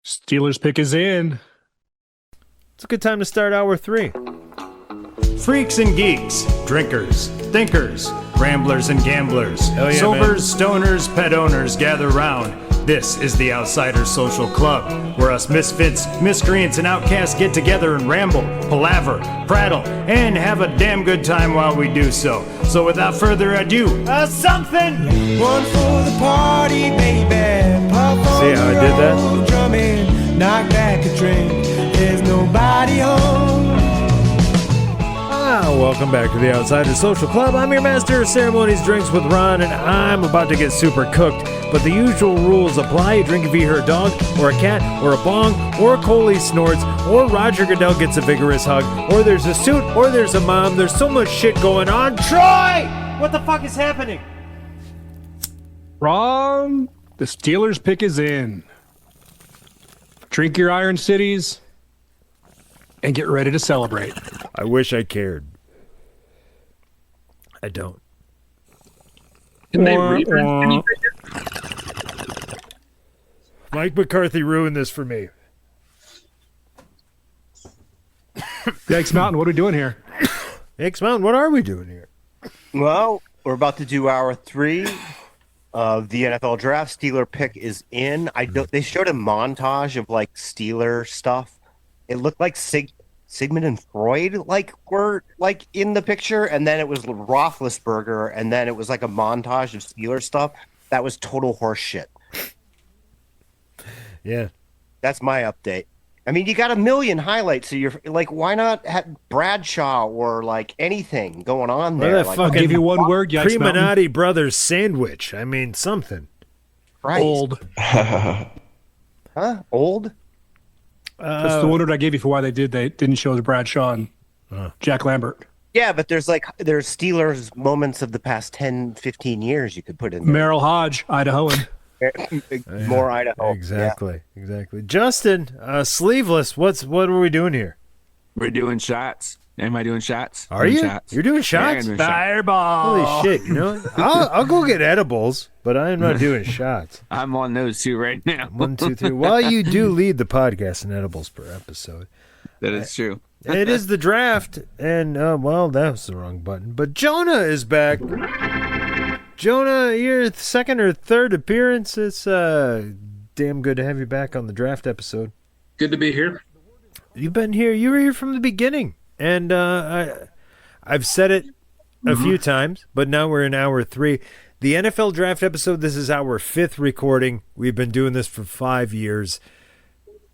Steelers pick is in. It's a good time to start hour 3. Freaks and geeks, drinkers, thinkers, ramblers and gamblers, Hell yeah, sobers, stoners, pet owners gather round. This is the Outsiders Social Club, where us misfits, miscreants, and outcasts get together and ramble, palaver, prattle, and have a damn good time while we do so. So without further ado, something! One for the party, baby. Pop on See how I did that? the road, drumming, knock back a drink. There's nobody home. Welcome back to the Outsiders Social Club. I'm your master of ceremonies, drinks with Ron, and I'm about to get super cooked. But the usual rules apply. You drink if you hear a dog, or a cat, or a bong, or a Coley snorts, or Roger Goodell gets a vigorous hug, or there's a suit, or there's a mom. There's so much shit going on. Troy! What the fuck is happening? Wrong. The Steelers pick is in. Drink your Iron Cities and get ready to celebrate. I wish I cared. I don't. Can they reprint anything? Mike McCarthy ruined this for me. Yikes Mountain, what are we doing here? X Mountain, what are we doing here? Well, we're about to do hour 3 of the NFL draft. Steeler pick is in. They showed a montage of like Steeler stuff. It looked like Sigmund and Freud were in the picture, and then it was Roethlisberger, and then it was like a montage of Steeler stuff. That was total horse shit. Yeah. That's my update. I mean, you got a million highlights, so you're like, why not have Bradshaw or like anything going on there? That Like, fucking I'll give you one word, Yikes Mountain. Creminati Brothers sandwich. I mean, something. Christ. Old. Huh? Old? That's the one word I gave you for why they didn't show the Bradshaw and Jack Lambert. Yeah, but there's Steelers moments of the past 10, 15 years you could put in there. Merrill Hodge, Idahoan. More Idaho. Exactly. Justin, sleeveless. What are we doing here? We're doing shots. Am I doing shots? Are you? You're doing shots? doing shots. Fireball. Holy shit! You know, I'll go get edibles, but I'm not doing shots. I'm on those two right now. 1, 2, 3. Well, you do lead the podcast in edibles per episode. That is true. It is the draft, and well, that was the wrong button. But Jonah is back. Jonah, your second or third appearance. It's damn good to have you back on the draft episode. Good to be here. You've been here. You were here from the beginning, and I've said it a few times, but now we're in hour 3. The NFL draft episode. This is our 5th recording. We've been doing this for 5 years.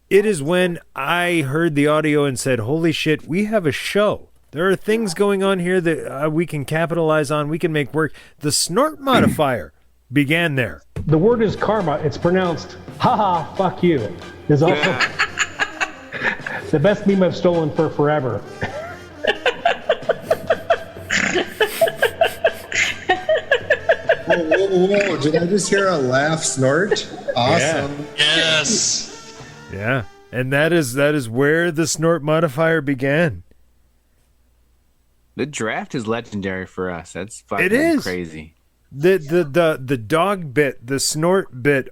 It is when I heard the audio and said, "Holy shit, we have a show." There are things going on here that we can capitalize on. We can make work. The snort modifier began there. The word is karma. It's pronounced haha, fuck you. Is also the best meme I've stolen for forever. Whoa. Did I just hear a laugh snort? Awesome. Yeah. Yes. Yeah. And that is where the snort modifier began. The draft is legendary for us. That's fucking It is crazy. The dog bit, the snort bit,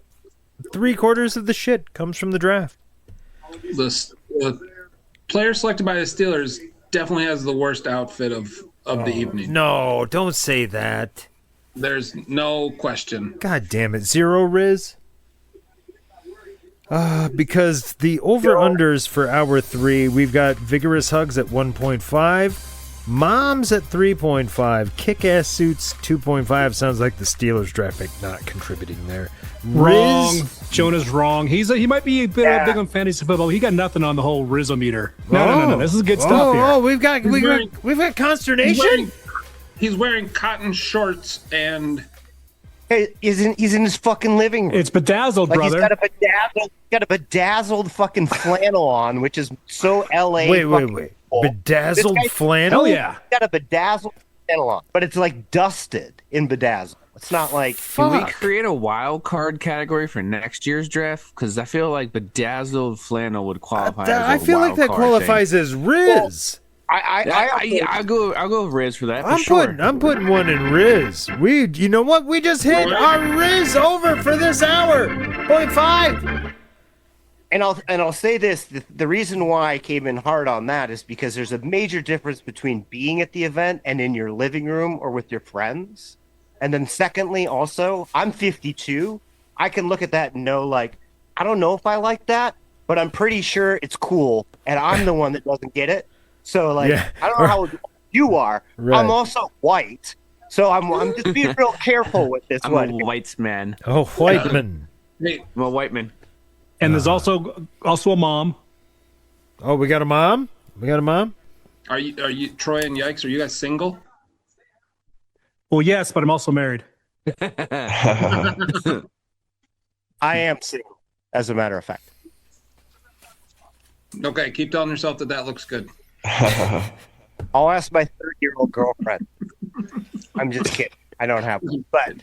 3/4 of the shit comes from the draft. The player selected by the Steelers definitely has the worst outfit of the evening. No, don't say that. There's no question. God damn it. 0 Riz? Because the over-unders for hour 3, we've got Vigorous Hugs at 1.5. Moms at 3.5. Kick-ass suits 2.5. Sounds like the Steelers draft pick not contributing there. Wrong. Riz? Jonah's wrong. He might be a bit big on fantasy football. He got nothing on the whole Rizzometer. No. This is good stuff here. Oh, we've got consternation. He's wearing cotton shorts and Hey, he's in his fucking living room. It's bedazzled, Like brother. he's got a bedazzled fucking flannel on, which is so LA. Wait. Bedazzled flannel? Hell yeah. He's got a bedazzled flannel on, but it's like dusted in bedazzled. It's not like Can we create a wild card category for next year's draft? Because I feel like bedazzled flannel would qualify. I as a feel like wild that card qualifies as Riz. I'll go with Riz for that. I'm putting one in Riz. You know what? We just hit our Riz over for this hour. 0.5. And I'll say this: the reason why I came in hard on that is because there's a major difference between being at the event and in your living room or with your friends. And then secondly, also, I'm 52. I can look at that and know, like, I don't know if I like that, but I'm pretty sure it's cool, and I'm the one that doesn't get it. So, like, Yeah. I don't know how you are. Right. I'm also white, so I'm just being real careful with this I'm one. a white man. Oh, Whiteman. Hey, I'm a white man. And there's also a mom. Oh, we got a mom? We got a mom? are you Troy and Yikes? Are you guys single? Well, yes, but I'm also married. I am single, as a matter of fact. Okay, keep telling yourself that looks good. I'll ask my 30-year-old girlfriend. I'm just kidding. I don't have one. But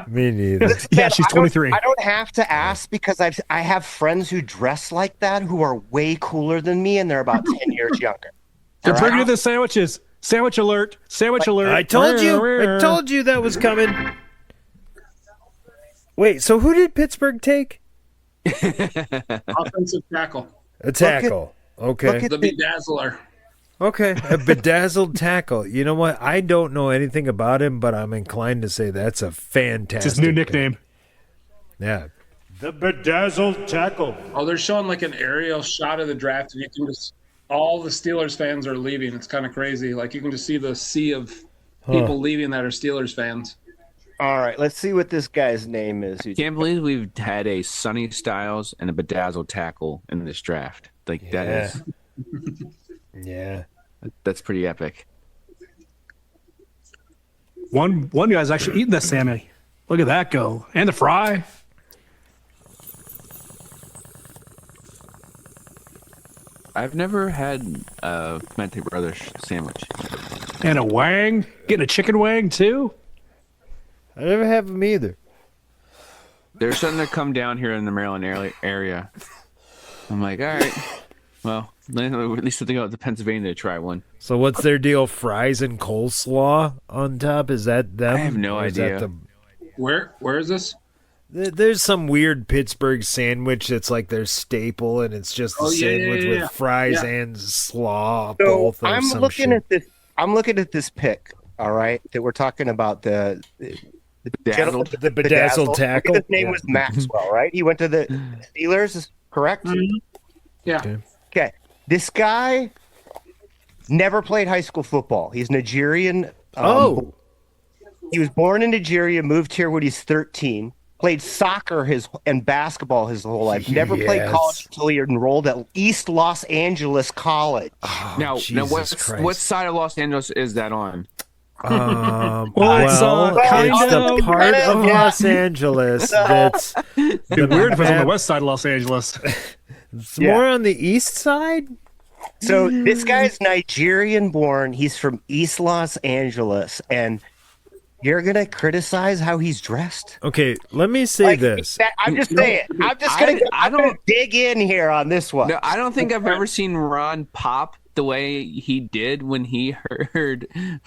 Me neither. Yeah, she's 23. I don't have to ask because I have friends who dress like that who are way cooler than me, and they're about 10 years younger. They're All bringing right? the sandwiches. Sandwich alert. Sandwich alert. I told you that was coming. Wait, so who did Pittsburgh take? Offensive tackle, A tackle. Okay. look the bedazzler. Okay. A bedazzled tackle. You know what? I don't know anything about him, but I'm inclined to say that's a fantastic It's his new pick. nickname. Yeah. The bedazzled tackle. Oh, they're showing like an aerial shot of the draft, and you can just all the Steelers fans are leaving. It's kind of crazy. Like you can just see the sea of people leaving that are Steelers fans. All right, let's see what this guy's name is. Can't believe we've had a Sonny Styles and a bedazzled tackle in this draft. Like that is Yeah. that's pretty epic. One guy's actually eating that Sammy. Look at that go. And the fry. I've never had a Mente Brothers sandwich. And a wang. Getting a chicken wang, too. I never have them either. They're starting to come down here in the Maryland area. I'm like, all right, well, at least I think out to Pennsylvania to try one. So what's their deal? Fries and coleslaw on top? Is that them? I have no Or is that idea. Where is this? There's some weird Pittsburgh sandwich that's like their staple, and it's just a Oh, yeah, sandwich yeah, yeah. with fries Yeah. and slaw, So both or I'm some looking shit. at this. I'm looking at this pick. All right, that we're talking about the gentleman, The bedazzled tackle? His name Yeah. was Maxwell, right? He went to the Steelers, is correct? Yeah. Okay. Okay. This guy never played high school football. He's Nigerian. He was born in Nigeria, moved here when he's 13. Played soccer and basketball his whole life. Never played Yes. college until he enrolled at East Los Angeles College. now Jesus what Christ. side of Los Angeles is that on? Well, Well, it's, it's the kind part of- of Los Angeles that's It'd be weird if it was on the west side of Los Angeles. it's more on the east side. So this guy's Nigerian born. He's from East Los Angeles, and you're gonna criticize how he's dressed? Okay, let me say Like, this. I'm just saying. I'm just gonna. I'm gonna dig in here on this one. No, I don't think I've ever seen Ron pop the way he did when he heard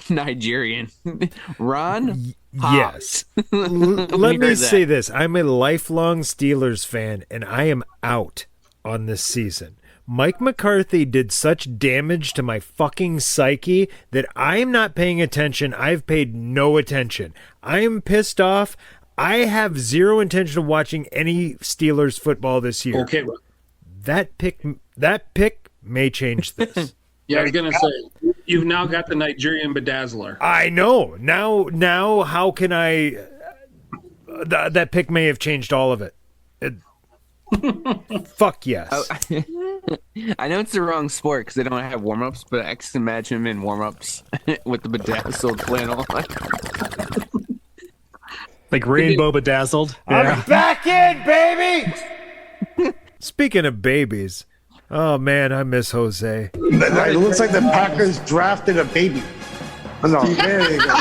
Nigerian. Ron popped. Yes. Let he me heard say that. this. I'm a lifelong Steelers fan, and I am out on this season. Mike McCarthy did such damage to my fucking psyche that I'm not paying attention. I've paid no attention. I am pissed off. I have zero intention of watching any Steelers football this year. Okay. That pick may change this. Yeah, I was gonna say you've now got the Nigerian bedazzler. I know. Now how can I that pick may have changed all of it. Fuck yes. I know it's the wrong sport because they don't have warm-ups, but I can imagine him in warm-ups with the bedazzled flannel. Like rainbow bedazzled. I'm back in, baby. Speaking of babies, oh man, I miss Jose. It looks like the Packers drafted a baby. No, there you go.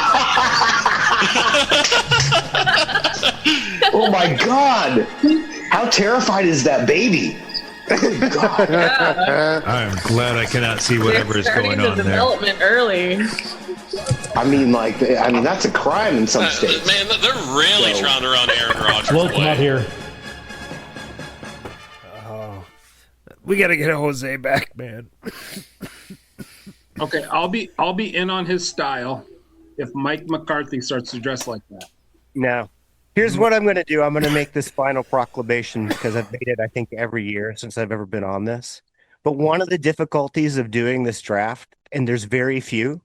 Oh my God! How terrified is that baby? God. I'm glad I cannot see whatever is going on there. Development early. I mean, that's a crime in some states. Man, they're really trying to run Aaron Rodgers' Welcome out way. here. We got to get Jose back, man. Okay, I'll be in on his style if Mike McCarthy starts to dress like that. No. Here's what I'm going to do. I'm going to make this final proclamation because I've made it, I think, every year since I've ever been on this. But one of the difficulties of doing this draft, and there's very few,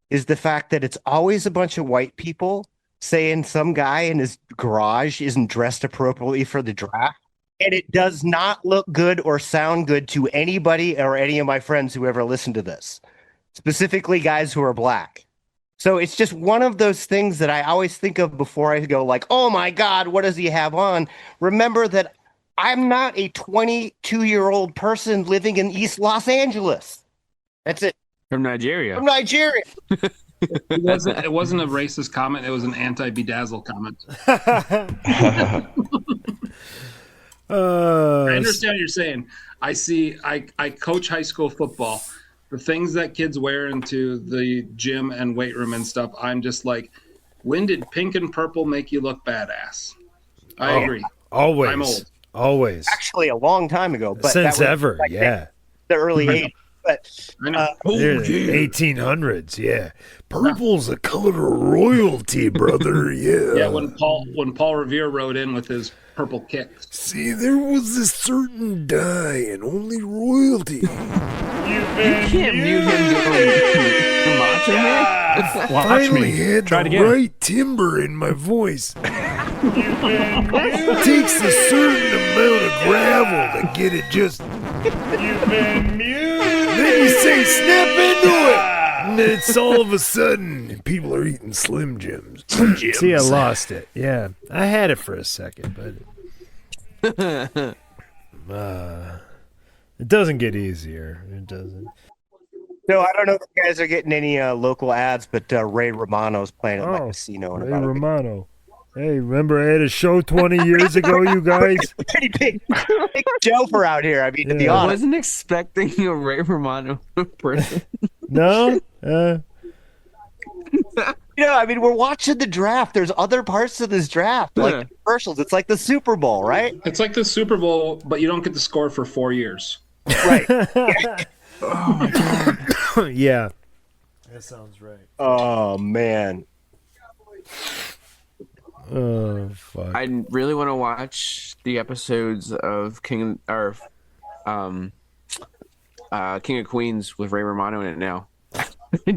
is the fact that it's always a bunch of white people saying some guy in his garage isn't dressed appropriately for the draft. And it does not look good or sound good to anybody or any of my friends who ever listen to this, specifically guys who are black. So it's just one of those things that I always think of before I go like, oh my God, what does he have on? Remember that I'm not a 22-year-old person living in East Los Angeles. That's it. From Nigeria. From Nigeria. It wasn't a racist comment. It was an anti-bedazzle comment. I understand what you're saying. I coach high school football. The things that kids wear into the gym and weight room and stuff, I'm just like, when did pink and purple make you look badass? I agree. Always. I'm old. Always. Actually, a long time ago. But Since that was, ever, like, yeah. The early 80s. But, 1800s, yeah. Purple's a color of royalty, brother, yeah. Yeah, when Paul Revere rode in with his purple kicks. See, there was this certain dye and only royalty. You can't mute him to Macho Man. Finally had the right timbre in my voice. It takes a certain amount of gravel to get it just... Then you say snap into it, and then it's all of a sudden people are eating Slim Jims. See, I lost it. Yeah, I had it for a second, but it doesn't get easier. It doesn't. So I don't know if you guys are getting any local ads, but Ray Romano's playing at my casino. In Ray about Romano. Hey, remember I had a show 20 years ago, you guys? Pretty big show for out here. I mean, to be I honest. wasn't expecting a Ray Romano person. No? I mean, we're watching the draft. There's other parts of this draft, like commercials. It's like the Super Bowl, right? It's like the Super Bowl, but you don't get to score for 4 years. Right. Oh my God. Yeah. That sounds right. Oh, man. Oh, fuck. I really want to watch the episodes of King of Queens with Ray Romano in it now.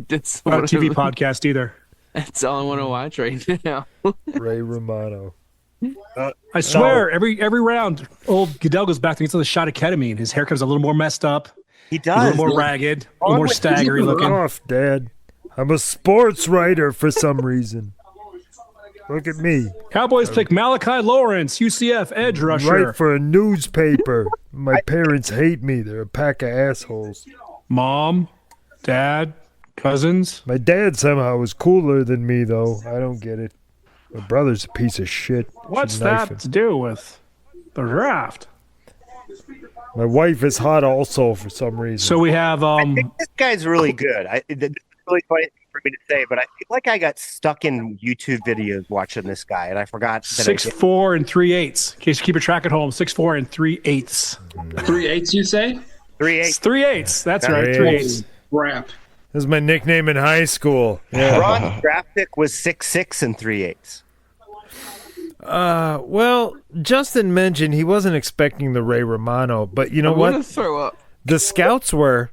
That's Not a TV podcast either. That's all I want to watch right now. Ray Romano. I swear, every round, old Goodell goes back and gets a shot of ketamine. His haircut's a little more messed up. He does. A little more ragged, a little more staggery looking. Off, Dad. I'm a sports writer for some reason. Look at me. Cowboys pick Malachi Lawrence, UCF edge rusher. Write for a newspaper. My parents hate me. They're a pack of assholes. Mom, Dad, cousins. My dad somehow was cooler than me, though. I don't get it. My brother's a piece of shit. What's Should knife that him. to do with the draft? My wife is hot also for some reason. So we have I think this guy's really good. It's really funny for me to say, but I feel like I got stuck in YouTube videos watching this guy, and I forgot that 6'4" and 3/8. In case you keep a track at home, 6'4" and 3/8. 3/8, you say? 3/8. 3/8. That's right. 3/8. Crap. That was my nickname in high school. Yeah. Ron's draft pick was 6'6" and 3/8. Well, Justin mentioned he wasn't expecting the Ray Romano, but you know I'm what? gonna throw up. The scouts were.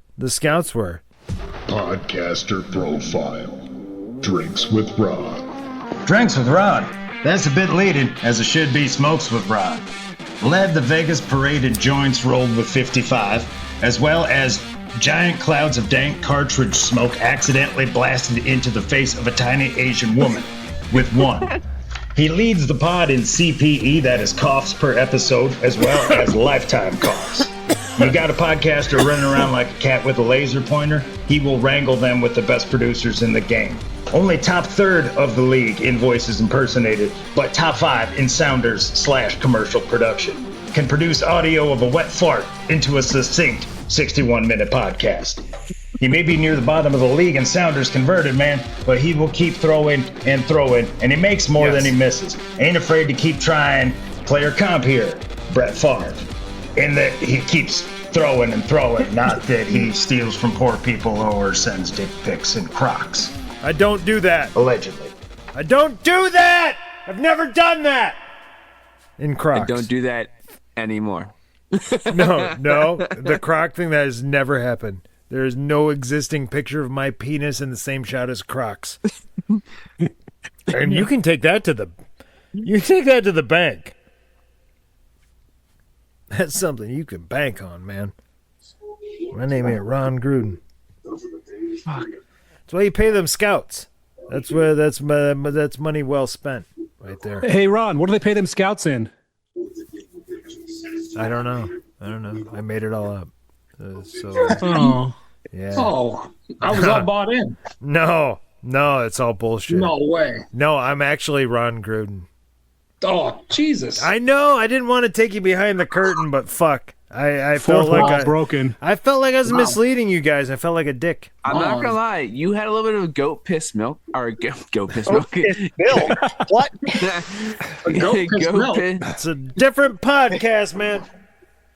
Podcaster profile. Drinks with Rod. Drinks with Rod. That's a bit leading, as it should be smokes with Rod. Led the Vegas paraded joints rolled with 55, as well as giant clouds of dank cartridge smoke accidentally blasted into the face of a tiny Asian woman with one. He leads the pod in CPE, that is coughs per episode, as well as lifetime coughs. You got a podcaster running around like a cat with a laser pointer, he will wrangle them with the best producers in the game. Only top third of the league in voices impersonated, but top 5 in sounders/commercial production. Can produce audio of a wet fart into a succinct 61-minute podcast. He may be near the bottom of the league in sounders converted, man, but he will keep throwing, and he makes more than he misses. Ain't afraid to keep trying. Player comp here, Brett Favre. And that he keeps throwing and throwing. Not that he steals from poor people or sends dick pics in Crocs. I don't do that. Allegedly. I don't do that. I've never done that. In Crocs. I don't do that anymore. No, the Croc thing, that has never happened. There is no existing picture of my penis in the same shot as Crocs. And you can take that to the bank. That's something you can bank on, man. My name ain't Ron Gruden. Fuck. That's why you pay them scouts. That's money well spent right there. Hey, Ron, what do they pay them scouts in? I don't know. I made it all up. Oh. Yeah. Oh, I was all bought in. No, it's all bullshit. No way. No, I'm actually Ron Gruden. Oh, Jesus. I know. I didn't want to take you behind the curtain, but fuck. I felt like broken. I felt like I was misleading you guys. I felt like a dick. I'm not gonna lie. You had a little bit of goat piss milk, or goat piss milk. Milk? What? Goat piss milk. It's a different podcast, man.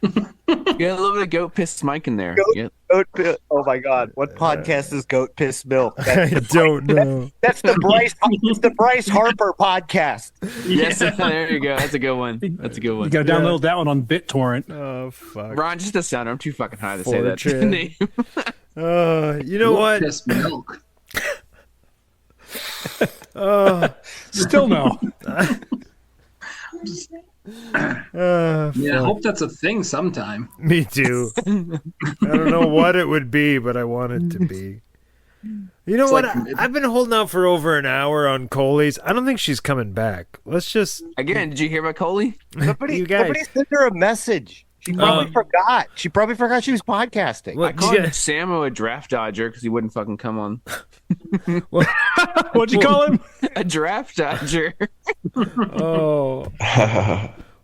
You got a little bit of goat piss Mike in there. Goat piss. Oh my God! What podcast is goat piss milk? I don't know. That's the Bryce. It's the Bryce Harper podcast. Yes, there you go. That's a good one. You gotta download that one on BitTorrent. Oh fuck. Ron, just a sound. I'm too fucking high to say that name. You know what? Piss milk. Still no. Yeah, I hope that's a thing sometime. Me too. I don't know what it would be, but I want it to be. You know what? I've been holding out for over an hour on Coley's. I don't think she's coming back. Let's just... Again, did you hear about Coley? Somebody sent her a message. She probably forgot. She probably forgot she was podcasting. I called Samo a draft dodger because he wouldn't fucking come on. What'd you call him? A draft dodger. Oh.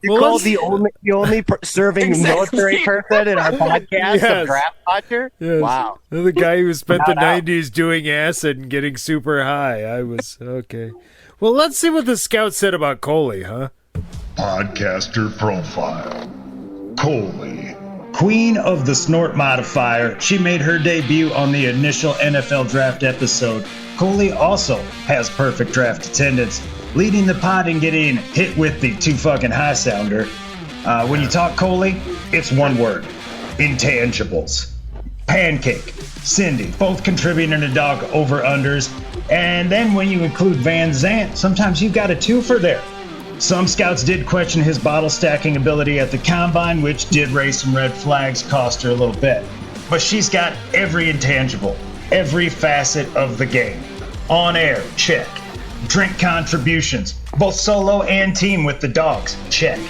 You called the only serving military person in our podcast a draft dodger? Yes. Wow. The guy who spent the 90s doing acid and getting super high. I was... Okay. Well, let's see what the scout said about Coley, huh? Podcaster profile. Coley. Queen of the snort modifier, she made her debut on the initial NFL draft episode. Coley also has perfect draft attendance, leading the pod and getting hit with the too fucking high sounder. When you talk Coley, it's one word: intangibles. Pancake, Cindy, both contributing to dog over-unders. And then when you include Van Zant, sometimes you've got a twofer there. Some scouts did question his bottle stacking ability at the combine, which did raise some red flags, cost her a little bit. But she's got every intangible, every facet of the game. On air, check. Drink contributions, both solo and team with the dogs, check.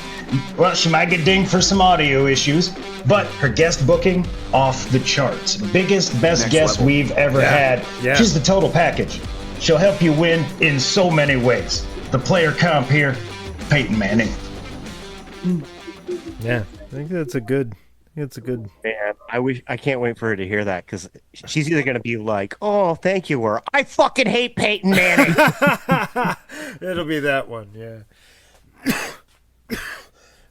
Well, she might get dinged for some audio issues, but her guest booking, off the charts. Biggest, best Next guest level. we've ever had. Yeah. She's the total package. She'll help you win in so many ways. The player comp here, Peyton Manning. Yeah, I think that's a good... Man, I can't wait for her to hear that, because she's either going to be like, oh, thank you, or I fucking hate Peyton Manning. It'll be that one, yeah.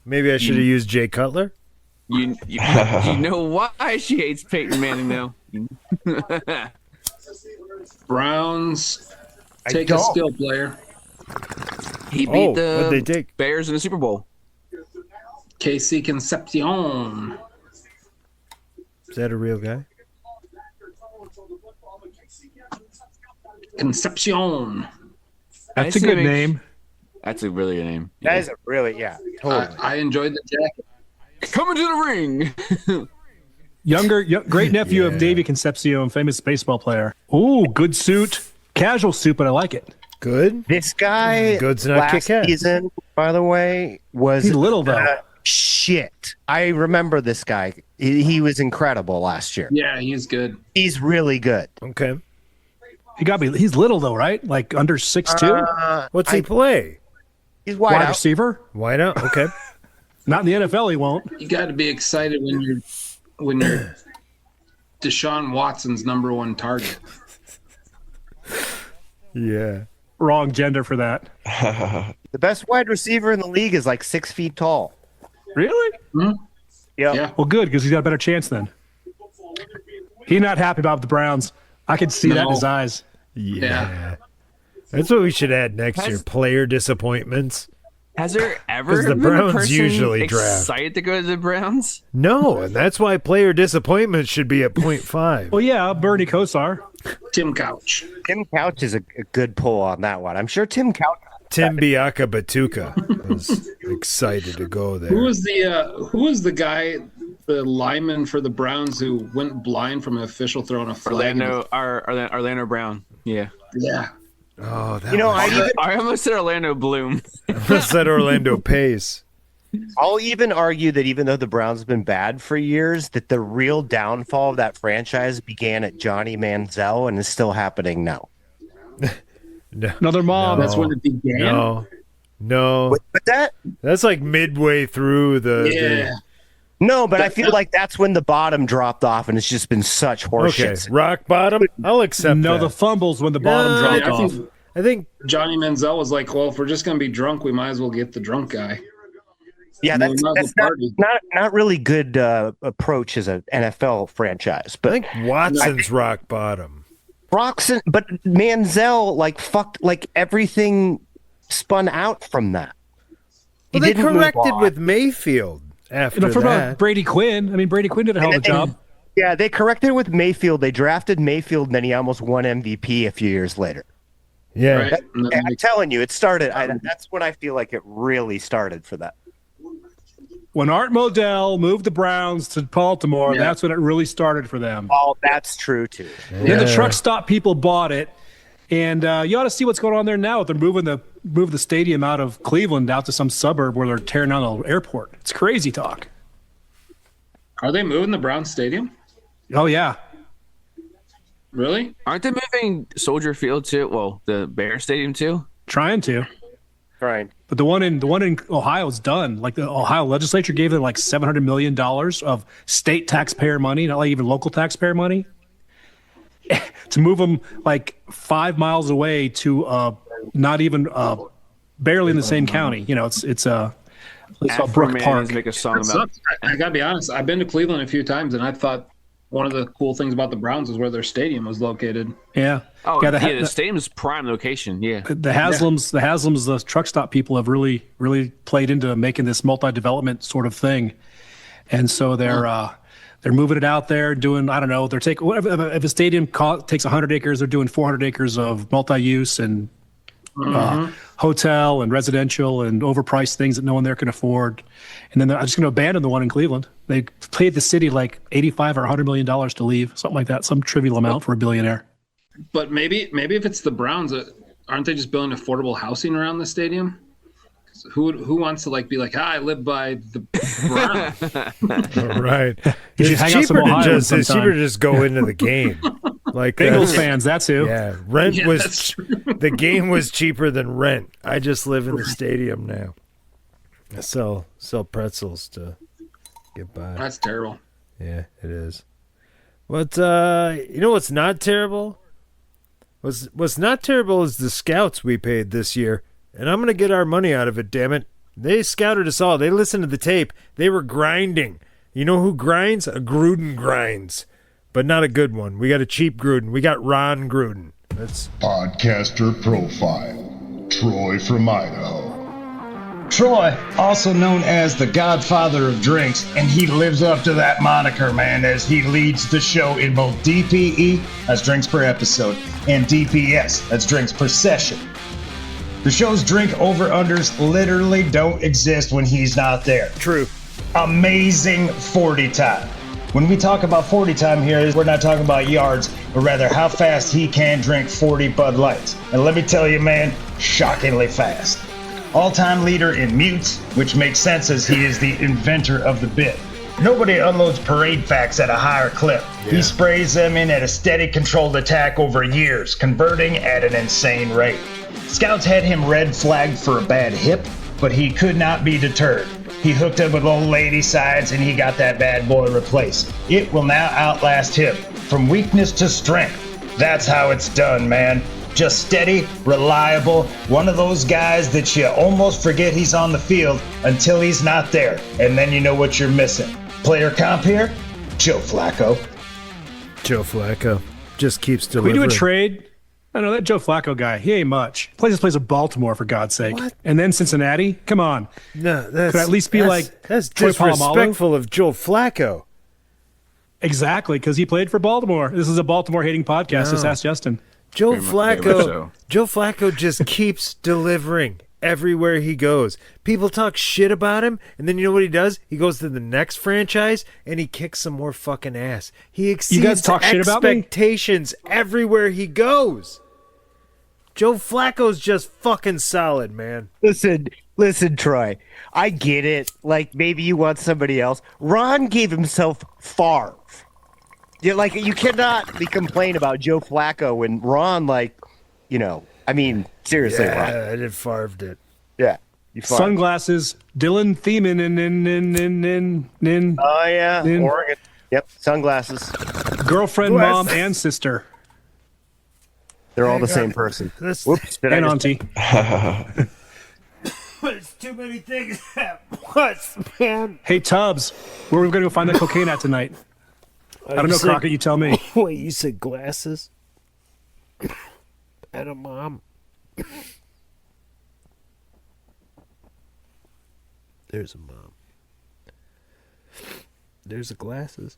Maybe I should have used Jay Cutler. You know why she hates Peyton Manning now? Browns take a skill player. He beat what'd they the take? Bears in the Super Bowl. KC Concepcion. Is that a real guy? Concepcion. That's a good name. That's a really good name. That is a really, totally. I enjoyed the jacket. Coming to the ring. Great nephew of Davey Concepcion, famous baseball player. Ooh, good suit. Casual suit, but I like it. Good. This guy Good's not last kick ass. season, by the way, was He's little, though. Shit. I remember this guy. He was incredible last year. Yeah, he's good. He's really good. Okay. He's little though, right? Like under 6'2". What's he play? He's wide out. Receiver. Wide out. Okay. Not in the NFL, he won't. You got to be excited when you're Deshaun Watson's number one target. Yeah. Wrong gender for that. The best wide receiver in the league is like 6 feet tall. Really? Hmm? Yeah. Well, good, because he's got a better chance then. He's not happy about the Browns. I could see that in his eyes. Yeah. That's what we should add next year. Player disappointments. Has there ever 'Cause the been a Browns person usually draft. excited to go to the Browns? No, and that's why player disappointment should be at 0.5. Well, yeah, Bernie Kosar. Tim Couch. Tim Couch is a good pull on that one. I'm sure Tim Couch. Tim Biaka Batuka was excited to go there. Who was the guy, the lineman for the Browns who went blind from an official throwing a flag? Orlando Brown. Yeah. Yeah. Oh, that I almost said Orlando Bloom. I said Orlando Pace. I'll even argue that even though the Browns have been bad for years, that the real downfall of that franchise began at Johnny Manziel and is still happening now. No, Another mom. That's when it began. No. But That's like midway through the. Yeah. No, but I feel like that's when the bottom dropped off, and it's just been such horseshit. Okay, rock bottom. I'll accept No, that. the fumbles when the bottom dropped off. I think Johnny Manziel was like, well, if we're just going to be drunk, we might as well get the drunk guy. Yeah, And that's we might as well party. not really good approach as an NFL franchise. But I think Watson's rock bottom. Broxton, but Manziel fucked everything spun out from that. Well, they corrected with Mayfield after For that. Brady Quinn. I mean, Brady Quinn did a hell of a job. Yeah, they corrected with Mayfield. They drafted Mayfield, and then he almost won MVP a few years later. Yeah. Right. I'm telling you, it started. That's when I feel like it really started for that. When Art Modell moved the Browns to Baltimore, Yeah. that's when it really started for them. Oh, that's true too. Then the truck stop people bought it, and you ought to see what's going on there now. They're moving the stadium out of Cleveland out to some suburb where they're tearing down the airport. It's crazy talk. Are they moving the Browns stadium? Oh yeah, Really? Aren't they moving Soldier Field too? Well, the Bear Stadium too? trying to. Right. But the one in Ohio is done. Like the Ohio legislature gave them like $700 million of state taxpayer money, not like even local taxpayer money, to move them like 5 miles away to not even barely in the same county. You know, it's Brook Park. Make a song That about. sucks. I got to be honest. I've been to Cleveland a few times, and I thought one of the cool things about the Browns was where their stadium was located. Yeah. Oh, yeah. the stadium's prime location. Yeah. The Haslams, the truck stop people have really played into making this multi-development sort of thing, and so they're moving it out there, doing I don't know. They're taking whatever if a stadium takes 100 acres, they're doing 400 acres of multi-use and hotel and residential and overpriced things that no one there can afford, and then they're just going to abandon the one in Cleveland. They paid the city like $85 or $100 million to leave, something like that, some trivial amount for a billionaire. But maybe if it's the Browns, aren't they just building affordable housing around the stadium? Who wants to be like, I live by the Browns? Right. You should hang out some Ohioans it's cheaper sometime. to just go into the game. Like Bengals fans, that's who. Yeah, rent Yeah, was that's the game was cheaper than rent. I just live in the stadium now. I sell pretzels to get by. That's terrible. Yeah, it is. But you know what's not terrible? What's not terrible is the scouts we paid this year, and I'm gonna get our money out of it. Damn it! They scouted us all. They listened to the tape. They were grinding. You know who grinds? A Gruden grinds, but not a good one. We got a cheap Gruden. We got Ron Gruden. That's Podcaster profile. Troy from Idaho. Troy, also known as the Godfather of Drinks, and he lives up to that moniker, man, as he leads the show in both DPE, that's drinks per episode, and DPS, that's drinks per session. The show's drink over-unders literally don't exist when he's not there. true. Amazing 40 time. When we talk about 40 time here, we're not talking about yards, but rather how fast he can drink 40 Bud Lights. And let me tell you, man, shockingly fast. All-time leader in mutes, which makes sense as he is the inventor of the bit. Nobody unloads parade facts at a higher clip. He sprays them in at a steady, controlled attack over years, converting at an insane rate. Scouts had him red flagged for a bad hip, but he could not be deterred. He hooked up with old lady sides and he got that bad boy replaced. It will now outlast him. From weakness to strength. That's how it's done, man. Just steady, reliable, one of those guys that you almost forget he's on the field until he's not there, and then you know what you're missing. Player comp here, Joe Flacco. Joe Flacco just keeps Can we delivering. do a trade? I know that Joe Flacco guy. He ain't much. Plays with Baltimore for God's sake, and then Cincinnati. Come on. No, that's could at least be that's Troy Polamalu? disrespectful of Joe Flacco. Exactly, because he played for Baltimore. This is a Baltimore hating podcast. No. Just ask Justin. Joe Very much Flacco. so. Joe Flacco just keeps delivering everywhere he goes. People talk shit about him, and then you know what he does? He goes to the next franchise and he kicks some more fucking ass. He exceeds guys talk shit about me? expectations everywhere he goes. Joe Flacco's just fucking solid, man. Listen, Troy. I get it. Like, maybe you want somebody else. Ron gave himself Favre. Yeah, like, you cannot be complain about Joe Flacco when Ron, seriously, Ron. Yeah, I did Favre it. Yeah. You Favre. Sunglasses. Dylan Thiemann. Oh, yeah. Oregon. Yep. Sunglasses. Girlfriend, mom, and sister. They're all the same person. Whoops. Did And I auntie. It's too many things at once, man. Hey, Tubbs, where are we going to go find that cocaine at tonight? I don't know, Crockett. You tell me. Wait, you said glasses? And a mom. There's a mom. There's the glasses.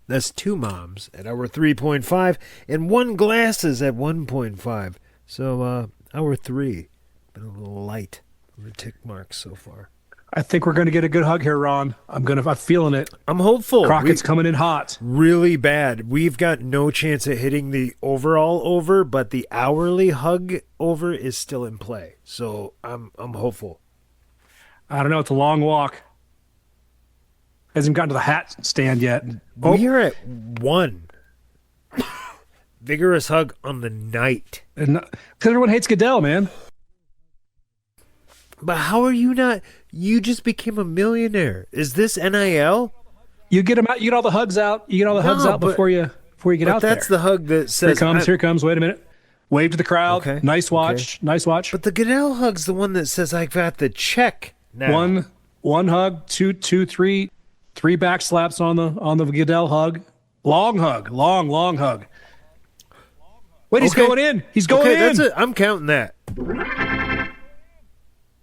That's 2 moms at hour 3.5 and 1 glasses at 1.5. So hour 3, been a little light on the tick marks so far. I think we're going to get a good hug here, Ron. I'm feeling it. I'm hopeful. Crockett's coming in hot. Really bad. We've got no chance of hitting the overall over, but the hourly hug over is still in play. So I'm hopeful. I don't know. It's a long walk. Hasn't gotten to the hat stand yet. We're at 1. Vigorous hug on the night. Because everyone hates Goodell, man. But how are you not? You just became a millionaire. Is this NIL? You get them out. You get all the hugs out. You get all the hugs out before you get out there. That's the hug that says. Here comes. Wait a minute. Wave to the crowd. Okay. Nice watch. Okay. Nice watch. But the Goodell hug's the one that says I got the check. Now. One hug. Two, three. 3 back slaps on the Goodell hug. Long hug. Long hug. Wait, he's going in. He's going in. That's it. I'm counting that.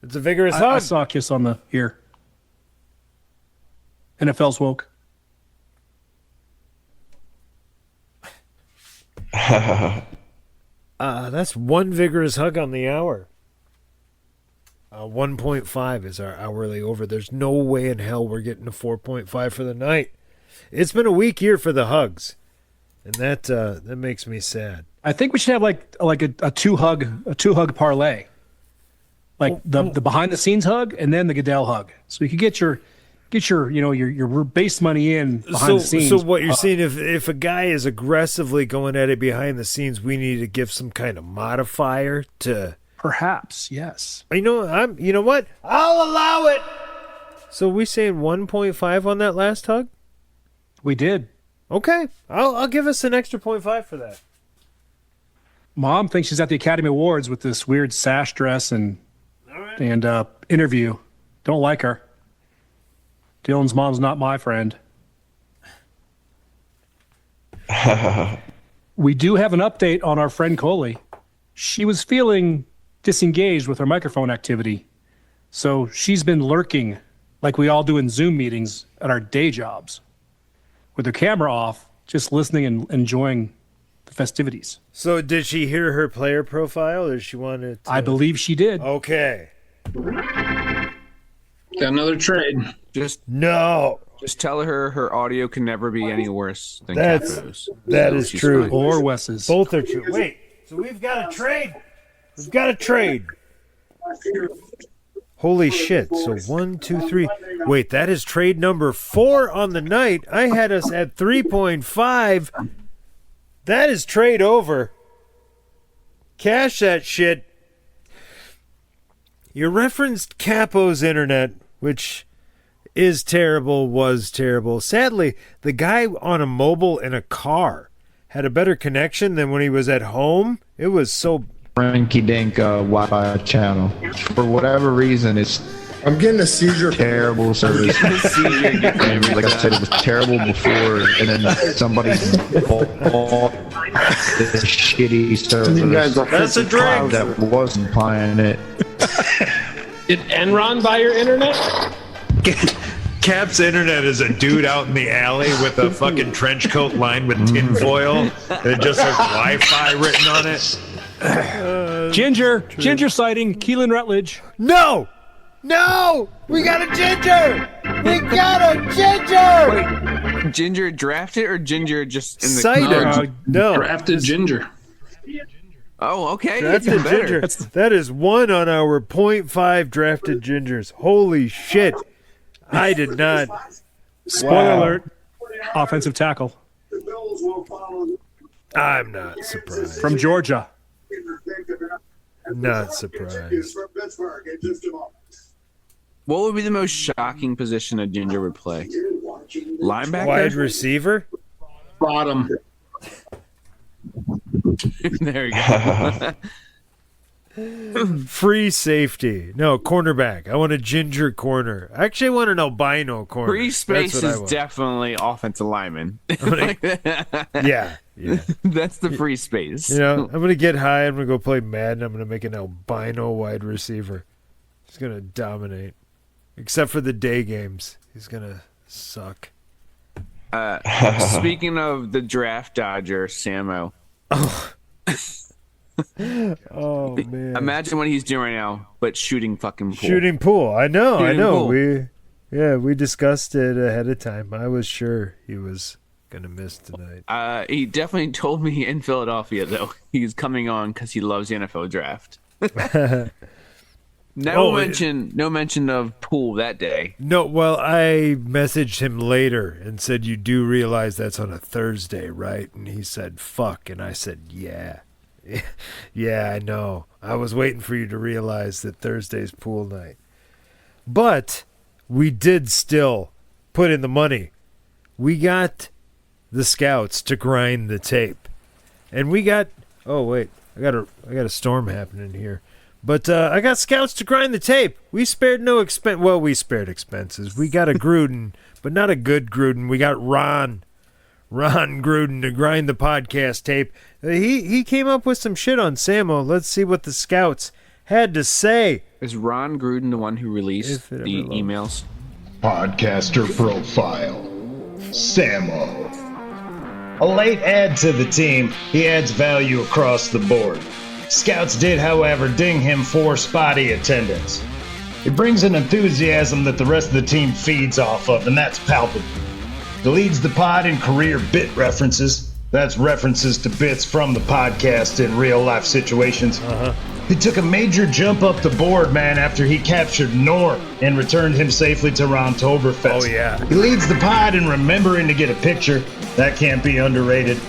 It's a vigorous hug. I saw a kiss on the ear. NFL's woke. That's 1 vigorous hug on the hour. 1.5 is our hourly over. There's no way in hell we're getting a 4.5 for the night. It's been a weak year for the hugs, and that makes me sad. I think we should have like a two hug parlay, like the behind the scenes hug and then the Goodell hug, so you could get your your base money in behind the scenes. So what you're saying, if a guy is aggressively going at it behind the scenes, we need to give some kind of modifier to. Perhaps, yes. You know what? I'll allow it. So we saying 1.5 on that last hug? We did. Okay. I'll give us an extra 0.5 for that. Mom thinks she's at the Academy Awards with this weird sash dress and interview. Don't like her. Dylan's mom's not my friend. We do have an update on our friend Coley. She was feeling disengaged with her microphone activity. So she's been lurking like we all do in Zoom meetings at our day jobs with her camera off, just listening and enjoying the festivities. So did she hear her player profile or she wanted to... I believe she did. Okay. Got another trade. Just tell her her audio can never be any worse than Capo's. That is true. Fine. Or Wes's. Both are true. Wait, so we've got a trade. We've got a trade. Holy shit. So 1, 2, 3. Wait, that is trade number 4 on the night. I had us at 3.5. That is trade over. Cash that shit. You referenced Capo's internet, which is terrible, was terrible. Sadly, the guy on a mobile in a car had a better connection than when he was at home. It was so rinky-dink Wi-Fi channel. For whatever reason, it's I'm getting a seizure. Terrible service. And like I said, it was terrible before, and then somebody bought this shitty service. That's a drink. That wasn't buying it. Did Enron buy your internet? Cap's internet is a dude out in the alley with a fucking trench coat lined with tinfoil. It just has Wi-Fi written on it. Ginger sighting, Keelan Rutledge. No! We got a ginger! We got a ginger! Wait, Ginger drafted or Ginger just in the Cider. No. Drafted Ginger. Oh, okay. Drafted It's even better. ginger. That is one on our 0.5 drafted gingers. Holy shit. I did not. Spoiler alert. Offensive tackle. I'm not surprised. From Georgia. Not surprised. What would be the most shocking position a Ginger would play? Linebacker? Wide receiver? Bottom. There you go. Free safety. No, cornerback. I want a ginger corner. I actually want an albino corner. Free space That's what I is want. definitely offensive lineman. Yeah. That's the free space. You know, I'm going to get high. I'm going to go play Madden. I'm going to make an albino wide receiver. He's going to dominate. Except for the day games. He's going to suck. Speaking of the draft dodger, Samo. Oh, man. Imagine what he's doing right now, but shooting fucking pool. Shooting pool. I know. Shooting pool. We discussed it ahead of time. I was sure he was going to miss tonight. He definitely told me in Philadelphia, though, he's coming on because he loves the NFL draft. No mention of pool that day. No, well, I messaged him later and said, you do realize that's on a Thursday, right? And he said, fuck. And I said, yeah. Yeah, I know. I was waiting for you to realize that Thursday's pool night. But we did still put in the money. We got the scouts to grind the tape. And we got... Oh, wait. I got a storm happening here. But I got scouts to grind the tape. We spared no expense. Well, we spared expenses. We got a Gruden, but not a good Gruden. We got Ron Gruden to grind the podcast tape. He came up with some shit on Samo. Let's see what the scouts had to say. Is Ron Gruden the one who released the emails? Podcaster profile. Samo. A late add to the team, he adds value across the board. Scouts did, however, ding him for spotty attendance. He brings an enthusiasm that the rest of the team feeds off of, and that's palpable. He leads the pod in career bit references. That's references to bits from the podcast in real-life situations. He took a major jump up the board, man, after he captured Norm and returned him safely to Rontoberfest. Oh, yeah. He leads the pod in remembering to get a picture. That can't be underrated.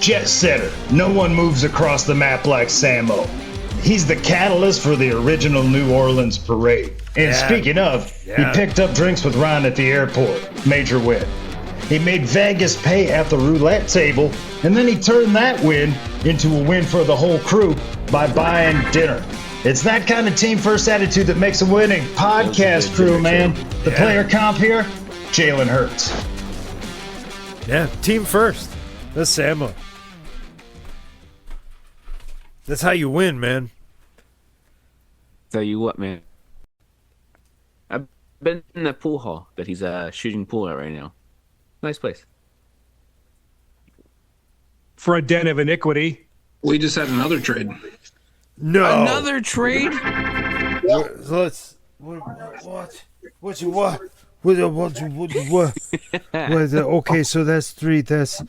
Jet setter. No one moves across the map like Samo. He's the catalyst for the original New Orleans parade. And speaking of, he picked up drinks with Ron at the airport. Major win. He made Vegas pay at the roulette table, and then he turned that win into a win for the whole crew by buying dinner. It's that kind of team first attitude that makes a winning podcast crew, man. The player comp here, Jalen Hurts. Yeah, team first. That's Samo. That's how you win, man. Tell you what, man. I've been in the pool hall that he's shooting pool at right now. Nice place. For a den of iniquity. We just had another trade. No. Another trade? Let's. What? Okay, so that's 3. That's.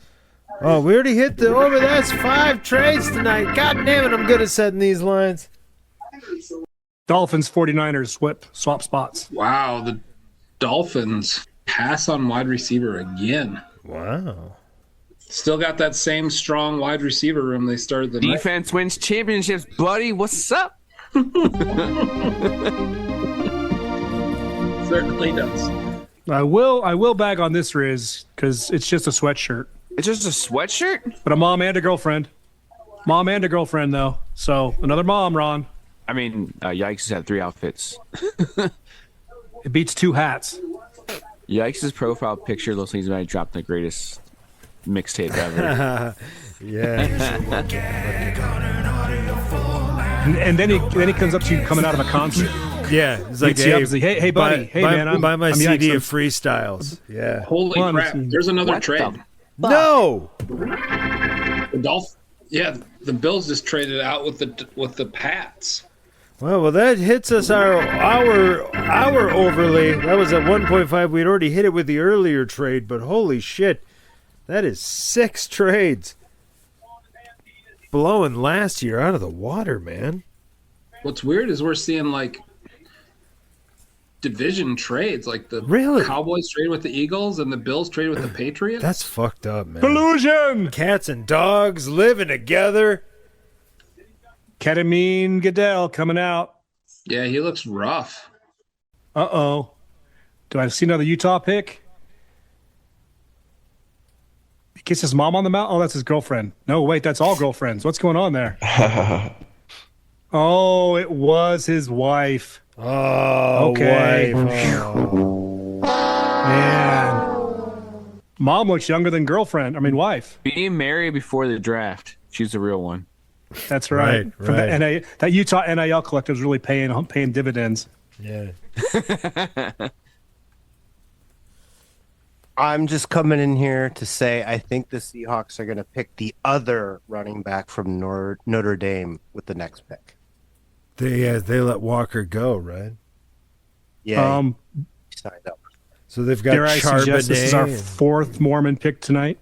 Oh, we already hit the. Oh, but that's 5 trades tonight. God damn it, I'm good at setting these lines. Dolphins, 49ers, swap spots. Wow, the Dolphins pass on wide receiver again. Wow. Still got that same strong wide receiver room they started the night. Defense wins championships, buddy. What's up? Certainly does. I will bag on this, Riz, because it's just a sweatshirt. It's just a sweatshirt? But a mom and a girlfriend. Mom and a girlfriend, though. So another mom, Ron. I mean, Yikes has had 3 outfits. It beats 2 hats. Yikes' profile picture looks like he's about to drop the greatest mixtape ever. And then he comes up to you coming out of a concert. Yeah, it's like, Meets you up, he's like, hey, buddy, hey, man, buy my I'm CD Yikes. of freestyles. Yeah. Holy crap! There's another trade. No. The Bills just traded out with the Pats. Well, that hits us our overlay. That was at 1.5. We'd already hit it with the earlier trade, but holy shit, that is 6 trades. Blowing last year out of the water, man. What's weird is we're seeing like division trades, like the Cowboys trade with the Eagles and the Bills trade with the Patriots. That's fucked up, man. Collusion! Cats and dogs living together. Ketamine Goodell coming out. Yeah, he looks rough. Uh-oh. Do I see another Utah pick? He kissed his mom on the mouth? Oh, that's his girlfriend. No, wait, that's all girlfriends. What's going on there? Oh, it was his wife. Oh, okay. wife. Oh. Man. Mom looks younger than wife. Being married before the draft. She's the real one. That's right. Right. That Utah NIL collective is really paying dividends. Yeah. I'm just coming in here to say I think the Seahawks are going to pick the other running back from Notre Dame with the next pick. They let Walker go, right? Yeah. He signed up. So they've got Dare I suggest this is our Charbonnet. 4th Mormon pick tonight?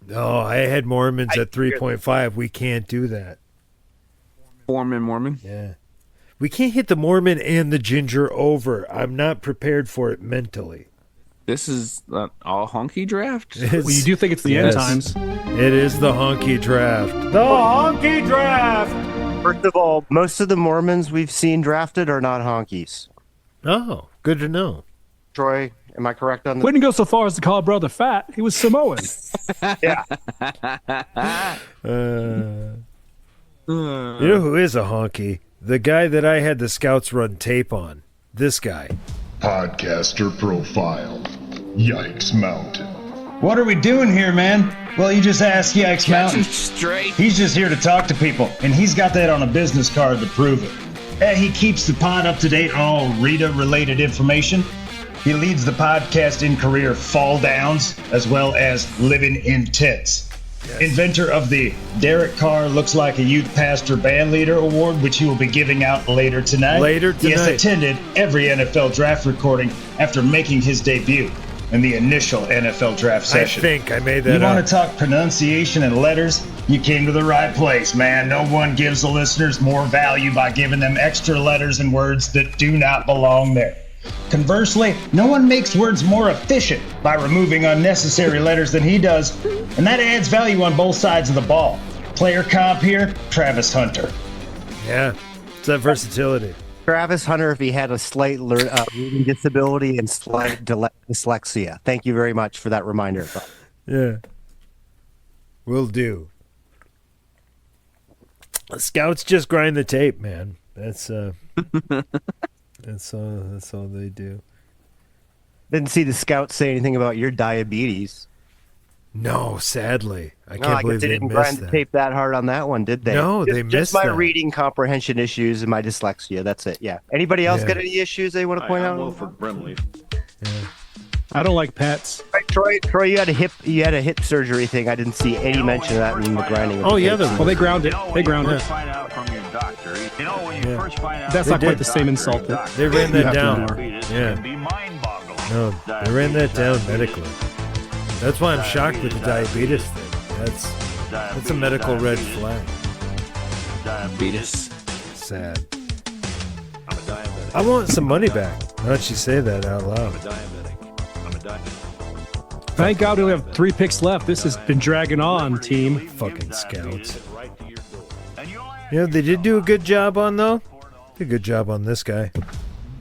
No, I had Mormons at 3.5. We can't do that. Mormon. Yeah. We can't hit the Mormon and the Ginger over. I'm not prepared for it mentally. This is all honky draft? Well, you do think it's the end times. It is the honky draft. The honky draft! First of all, most of the Mormons we've seen drafted are not honkies. Oh, good to know. Troy, am I correct on that? Wouldn't go so far as to call brother fat. He was Samoan. Yeah. You know who is a honky? The guy that I had the scouts run tape on. This guy. Podcaster profile. Yikes Mountain. What are we doing here, man? Well, you just ask Yikes Mountain. Straight. He's just here to talk to people, and he's got that on a business card to prove it. And he keeps the pod up to date on all Rita-related information. He leads the podcast in career fall downs, as well as living in tits. Yes. Inventor of the Derek Carr Looks Like a Youth Pastor Band Leader Award, which he will be giving out later tonight. He has attended every NFL draft recording after making his debut in the initial NFL draft session. I think I made that You up. want to talk pronunciation and letters? You came to the right place, man. No one gives the listeners more value by giving them extra letters and words that do not belong there. Conversely, no one makes words more efficient by removing unnecessary letters than he does, and that adds value on both sides of the ball. Player comp here, Travis Hunter. Yeah, it's that versatility. Travis Hunter, if he had a slight reading disability and slight dyslexia. Thank you very much for that reminder. Yeah. Will do. Scouts just grind the tape, man. That's That's all they do. Didn't see the scouts say anything about your diabetes. No, sadly. I can't believe they they didn't missed grind that. the tape that hard on that one, did they? No, they just missed my that. reading comprehension issues and my dyslexia. That's it. Yeah. Anybody else got any issues they want to point out? Wilford Brimley. I don't like pets. Right, Troy, you had a hip surgery thing. I didn't see any mention of that in the grinding. Oh yeah, well they ground it. They ground it. Find out from your doctor. You know, when you first find out. That's not quite the same insult. They ran that down. Yeah. No, they ran that down medically. That's why I'm shocked with the diabetes thing. That's a medical red flag. Diabetes. Sad. I want some money back. Now that you say that out loud. Thank God we only have 3 picks left. This has been dragging on, team. Fucking scouts. Yeah, they did do a good job on, though. Did a good job on this guy.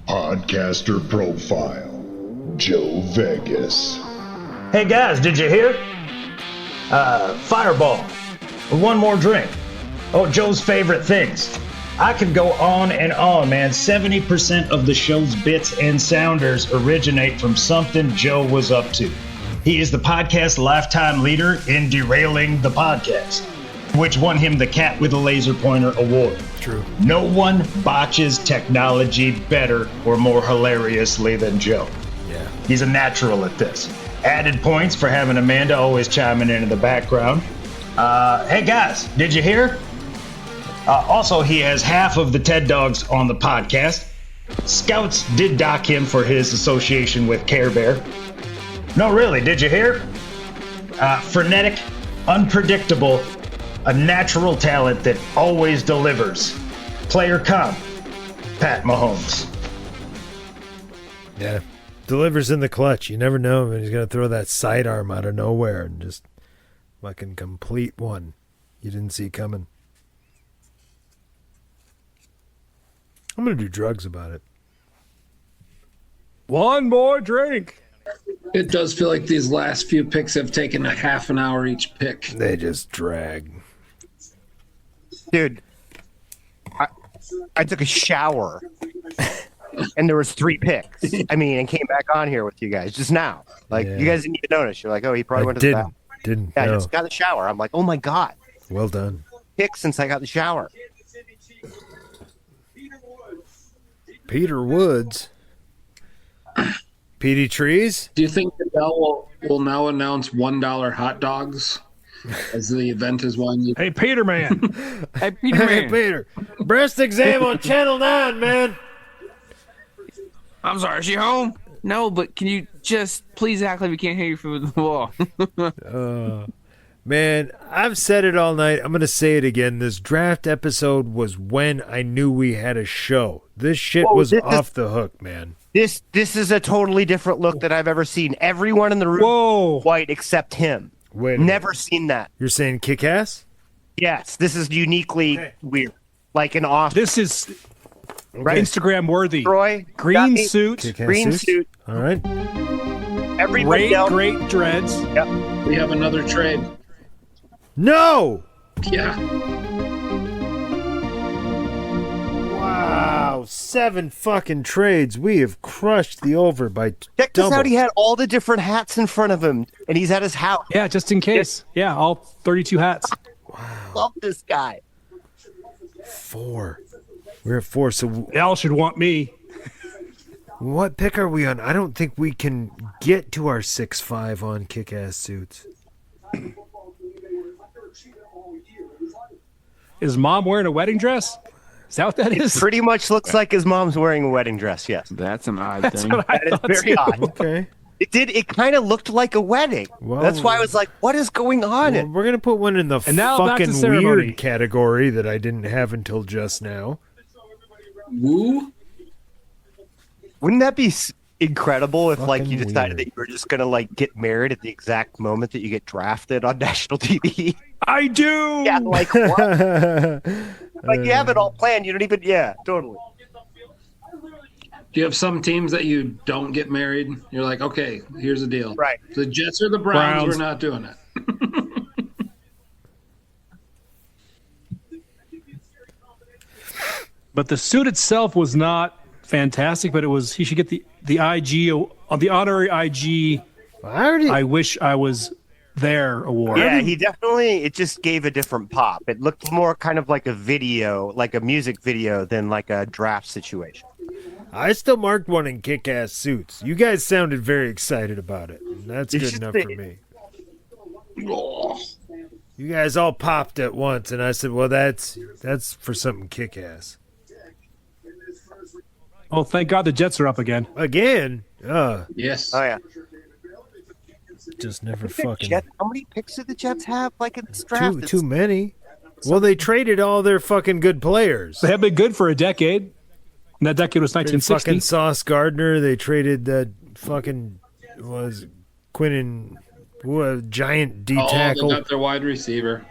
Podcaster profile. Joe Vegas. Hey guys, did you hear? Fireball. One more drink. Oh, Joe's favorite things. I could go on and on, man. 70% of the show's bits and sounders originate from something Joe was up to. He is the podcast lifetime leader in derailing the podcast, which won him the Cat with a Laser Pointer award. True. No one botches technology better or more hilariously than Joe. Yeah. He's a natural at this. Added points for having Amanda always chiming in the background. Hey guys, did you hear? Also, he has half of the TED Dogs on the podcast. Scouts did dock him for his association with Care Bear. No, really, did you hear? Frenetic, unpredictable, a natural talent that always delivers. Player comp, Pat Mahomes. Yeah. Delivers in the clutch. You never know when he's going to throw that sidearm out of nowhere and just fucking complete one you didn't see coming. I'm going to do drugs about it. One more drink. It does feel like these last few picks have taken a half an hour each pick. They just drag. Dude, I took a shower and there was 3 picks. I mean, and came back on here with you guys just now. Like, you guys didn't even notice. You're like, oh, he probably went to the bathroom. Didn't. Yeah, No. I just got in the shower. I'm like, oh my God. Well done. Pick since I got in the shower. Peter Woods. Petey Trees? Do you think Goodell will now announce $1 hot dogs as the event is winding? Hey, Peter Man. Hey, Peter Hey, Man. Peter. Breast exam on Channel 9, man. I'm sorry, is she home? No, but can you just please act like we can't hear you through the wall? Man, I've said it all night. I'm going to say it again. This draft episode was when I knew we had a show. This shit was off the hook, man. This is a totally different look that I've ever seen. Everyone in the room is white except him. Wait a Never seen that. You're saying kick-ass? Yes, this is uniquely weird. Like an awesome. This is right? Instagram worthy. Troy, Green suit. Kick-ass green suits? suit. All right. Everybody Great, else. great dreads. Yep. We have another trade. No! Yeah. Wow, 7 fucking trades. We have crushed the over by Check this double. out. He had all the different hats in front of him, and he's at his house. Yeah, just in case. Yeah, all 32 hats. Love this guy. 4. We're at 4, so Y'all should want me. what pick are we on? I don't think we can get to our 6-5 on kick-ass suits. Is Mom wearing a wedding dress? Is that what that It is? pretty much looks like his mom's wearing a wedding dress. Yes, That's an odd That's thing. what I that is thought very too. odd. Okay. It did. It kind of looked like a wedding. Well, That's why I was like, "What is going on?" Well, we're going to put one in the And now back to fucking ceremony. weird category that I didn't have until just now. Woo? Wouldn't that be incredible if, like, you Fucking decided weird. that you were just gonna like get married at the exact moment that you get drafted on national TV? I do. Yeah, like what? Like you have it all planned. You don't even. Yeah, totally. Do you have some teams that you don't get married? You're like, okay, here's the deal. Right. The Jets or the Browns, Browns. we're not doing it. But the suit itself was not fantastic, but it was he should get the IG on the honorary IG I wish I was there award. Yeah, he definitely. It just gave a different pop. It looked more kind of like a video, like a music video, than like a draft situation. I still marked one in kick-ass suits. You guys sounded very excited about it. And that's You good should enough say- for me. You guys all popped at once, and I said, well, that's for something kick-ass. Oh, thank God the Jets are up again. Again? Yes. Oh yeah. Just never The fucking... Jets, how many picks do the Jets have? Like in this draft? Too many. Well, they traded all their fucking good players. They have been good for a decade. And that decade was Traded 1960. fucking Sauce Gardner. They traded that fucking Quinnen, giant D Oh, they tackle. got their wide receiver.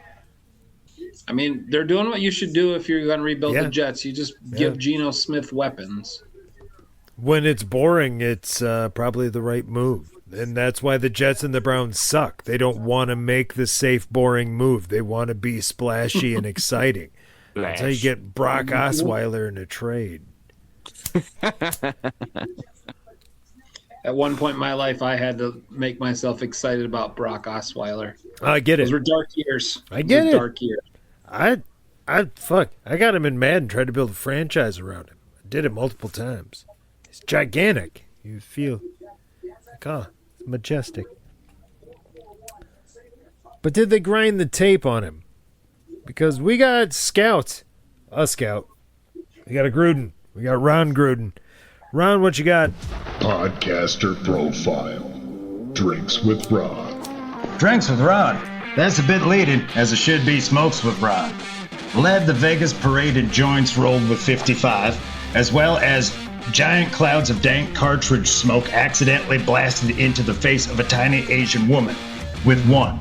I mean, they're doing what you should do if you're going to rebuild Yeah. the Jets. You just give Geno Smith weapons. When it's boring, it's probably the right move. And that's why the Jets and the Browns suck. They don't want to make the safe, boring move. They want to be splashy and exciting. That's how you get Brock Osweiler in a trade. At one point in my life, I had to make myself excited about Brock Osweiler. I get it. Those were dark years. I get it. Dark years. I got him in Madden, tried to build a franchise around him. I did it multiple times. He's gigantic. You feel like, oh, it's majestic. But did they grind the tape on him? Because we got scouts. A scout. We got a Gruden. We got Ron Gruden. Ron, what you got? Podcaster profile. Drinks with Ron. Drinks with Ron. That's a bit leading, as it should be smokes with Ron. Led the Vegas paraded joints rolled with 55, as well as giant clouds of dank cartridge smoke accidentally blasted into the face of a tiny Asian woman with one.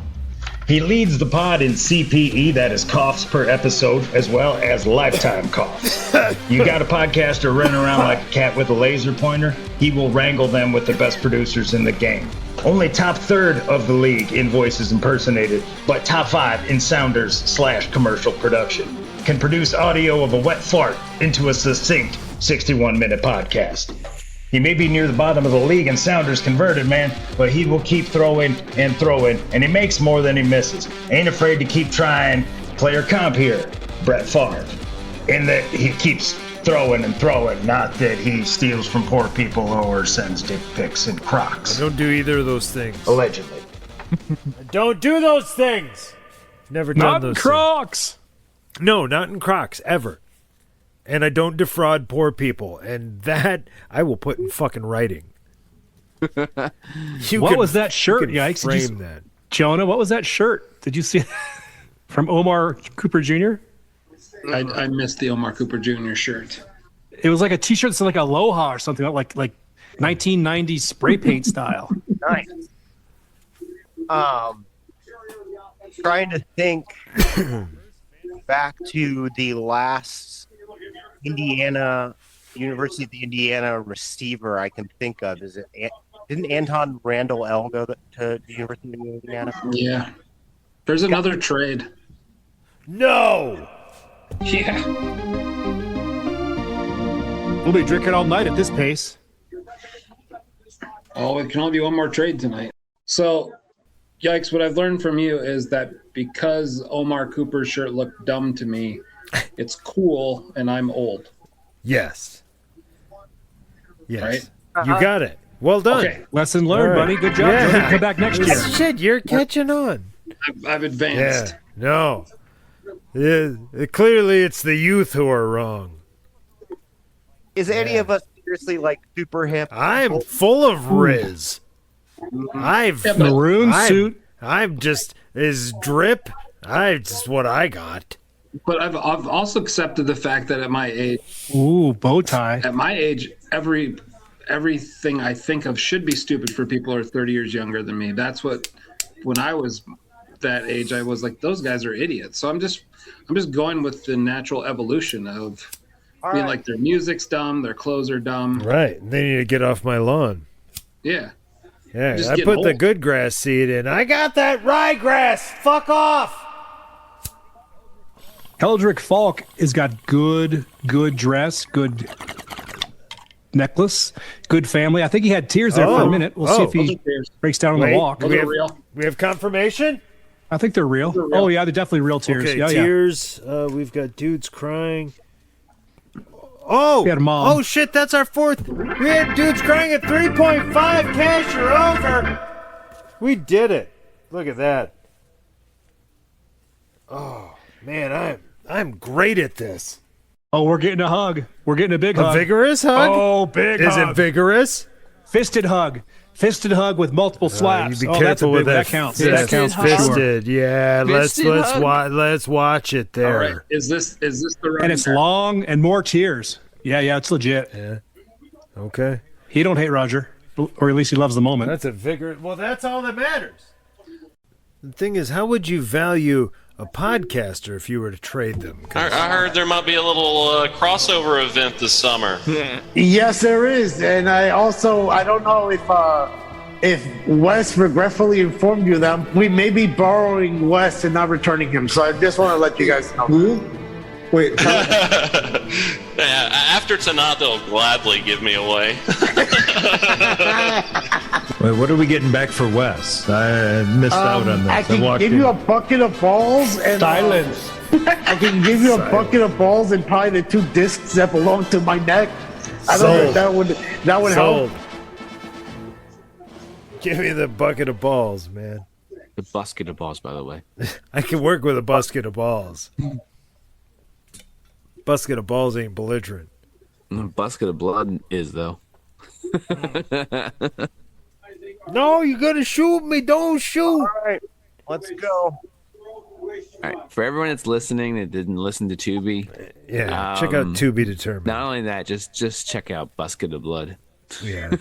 He leads the pod in CPE, that is coughs per episode, as well as lifetime coughs. You got a podcaster running around like a cat with a laser pointer, he will wrangle them with the best producers in the game. Only top third of the league in voices impersonated, but top 5 in sounders/commercial production. Can produce audio of a wet fart into a succinct 61-minute podcast. He may be near the bottom of the league in sounders converted, man, but he will keep throwing, and he makes more than he misses. Ain't afraid to keep trying. Player comp here, Brett Favre. In that he keeps throwing and throwing, not that he steals from poor people or sends dick pics in Crocs. I don't do either of those things. Allegedly. I don't do those things. Never done Not those Crocs. things. No, not in Crocs, ever. And I don't defraud poor people. And that I will put in fucking writing. What was that shirt? Yikes. Frame that. Jonah, what was that shirt? Did you see it? From Omar Cooper Jr.? I missed the Omar Cooper Jr. shirt. It was like a t-shirt that's like Aloha or something, like 1990s spray paint style. Nice. Trying to think back to the last University of Indiana receiver I can think of. Didn't Anton Randall L go to the University of Indiana? Yeah. There's another trade. No. Yeah. We'll be drinking all night at this pace. Oh, it can only be one more trade tonight. So, Yikes, what I've learned from you is that because Omar Cooper's shirt looked dumb to me, it's cool and I'm old. Yes. Yes. Right? You got it. Well done. Okay. Lesson learned, buddy. Good job. Yeah. Come back next year. Shit, you're catching on. I've advanced. Yeah. No. Clearly, it's the youth who are wrong. Is any of us seriously like super hip? I'm full of Riz. Maroon suit. I'm just is drip. Just what I got. But I've also accepted the fact that at my age, ooh, bow tie. At my age, everything I think of should be stupid for people who are 30 years younger than me. That's what, when I was that age, I was like, those guys are idiots. So I'm just going with the natural evolution of being like their music's dumb, their clothes are dumb. Right. They need to get off my lawn. Yeah. Yeah, I put the good grass seed in. I got that ryegrass. Fuck off. Eldrick Falk has got good dress, good necklace, good family. I think he had tears there for a minute. We'll see if he breaks down on the walk. We have confirmation? I think they're real. Oh, yeah, they're definitely real tears. Okay, yeah, tears. Yeah. We've got dudes crying. Oh, we had a mom. Oh, shit, that's our fourth. We had dudes crying at 3.5. Cash, you're over. We did it. Look at that. Oh, man, I'm great at this. Oh, we're getting a hug. We're getting a big hug. A vigorous hug? Oh, big Is hug. it vigorous? Fisted hug. Fisted hug with multiple slaps. You be careful with that. That counts. That counts. Fisted. Yeah, Fisted let's watch it there. All right. Is this the right And it's long and more tears. Yeah, it's legit. Yeah. Okay. He don't hate Roger, or at least he loves the moment. That's a vigorous. Well, that's all that matters. The thing is, how would you value a podcaster if you were to trade them? I heard there might be a little crossover event this summer. Yes, there is. And I don't know if if Wes regretfully informed you that we may be borrowing Wes and not returning him. So I just want to let you guys know. Who? Wait. After tonight, they'll gladly give me away. Wait, what are we getting back for Wes? I missed out on this. I can give you a bucket of balls and silence. I can give you a bucket of balls and probably the 2 discs that belong to my neck. I don't know if that would help. Give me the bucket of balls, man. The basket of balls, by the way. I can work with a basket of balls. Basket of balls ain't belligerent. Basket of blood is, though. No, you gotta shoot me. Don't shoot. All right, let's go. All right, for everyone that's listening that didn't listen to Tubi, Yeah, check out To Be Determined. not only that, just check out Basket of Blood. Yeah.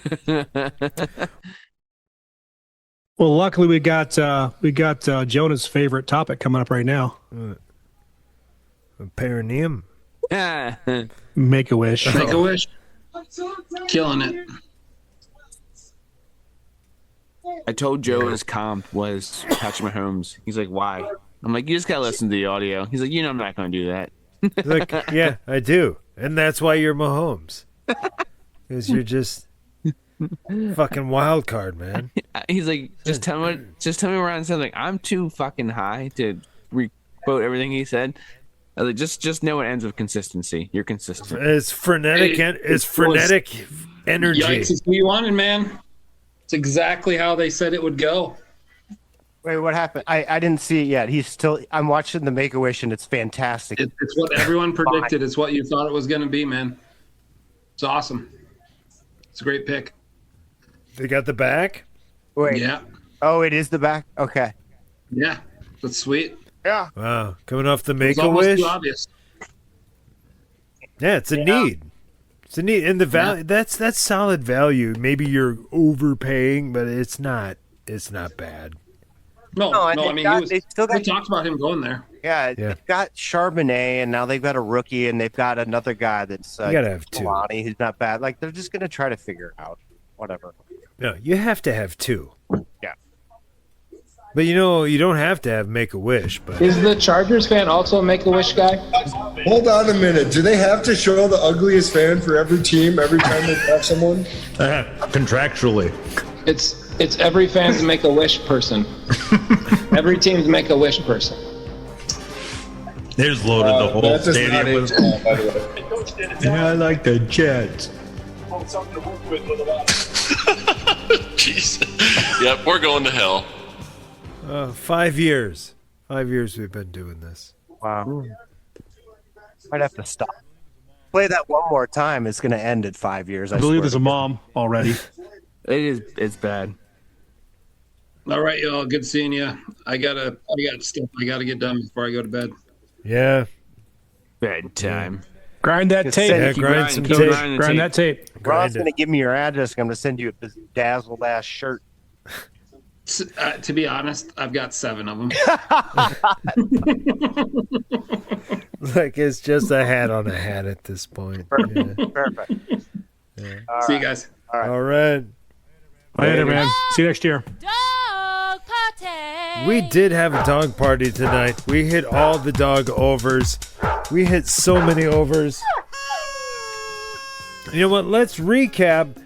Well, luckily we got Jonah's favorite topic coming up right now. Perineum. Make a wish. Make a wish. Killing it. I told Joe his comp was Patrick Mahomes. He's like, why? I'm like, you just gotta listen to the audio. He's like, I'm not gonna do that. Like, yeah, I do, and that's why you're Mahomes, because you're just fucking wild card, man. He's like, just tell me where I'm saying. Like, I'm too fucking high to quote everything he said. I was like, just know it ends with consistency. You're consistent. It's frenetic. It's frenetic energy. Yikes! It's what you wanted, man. It's exactly how they said it would go. Wait, what happened? I didn't see it yet. I'm watching the Make-A-Wish, and it's fantastic. It's what everyone predicted. It's what you thought it was going to be, man. It's awesome. It's a great pick. They got the back? Wait. Yeah. Oh, it is the back? Okay. Yeah. That's sweet. Yeah. Wow. Coming off the It's almost Make-A-Wish? too obvious. Yeah, it's a need. It's a need. And the value, that's solid value. Maybe you're overpaying, but it's not bad. No, I mean, we talked about him going there. Yeah, they've got Charbonnet, and now they've got a rookie, and they've got another guy that's You gotta have 2. Kalani, who's not bad. Like, they're just going to try to figure it out. Whatever. No, you have to have 2. Yeah. But you don't have to have Make-A-Wish. But Is the Chargers fan also a Make-A-Wish guy? Hold on a minute. Do they have to show the ugliest fan for every team every time they draft someone? Contractually. It's every fan's Make-A-Wish person. Every team's Make-A-Wish person. There's loaded the whole That's just stadium not with. it, by the way. Yeah, I like the Jets. Jeez. Yep, we're going to hell. 5 years. 5 years we've been doing this. Wow. Might have to stop. Play that one more time. It's going to end at 5 years. I believe there's a mom already. It's bad. All right, y'all. Good seeing you. I got stuff I got to get done before I go to bed. Yeah. Bedtime. Grind that tape. Yeah, grind some tape. Grind that tape. Ron's going to give me your address. I'm going to send you this dazzled ass shirt. To be honest, I've got 7 of them. Like it's just a hat on a hat at this point. Perfect. Yeah. Perfect. Yeah. See you guys. All right. Later, man. See you next year. We did have a dog party tonight. We hit all the dog overs. We hit so many overs. You know what? Let's recap.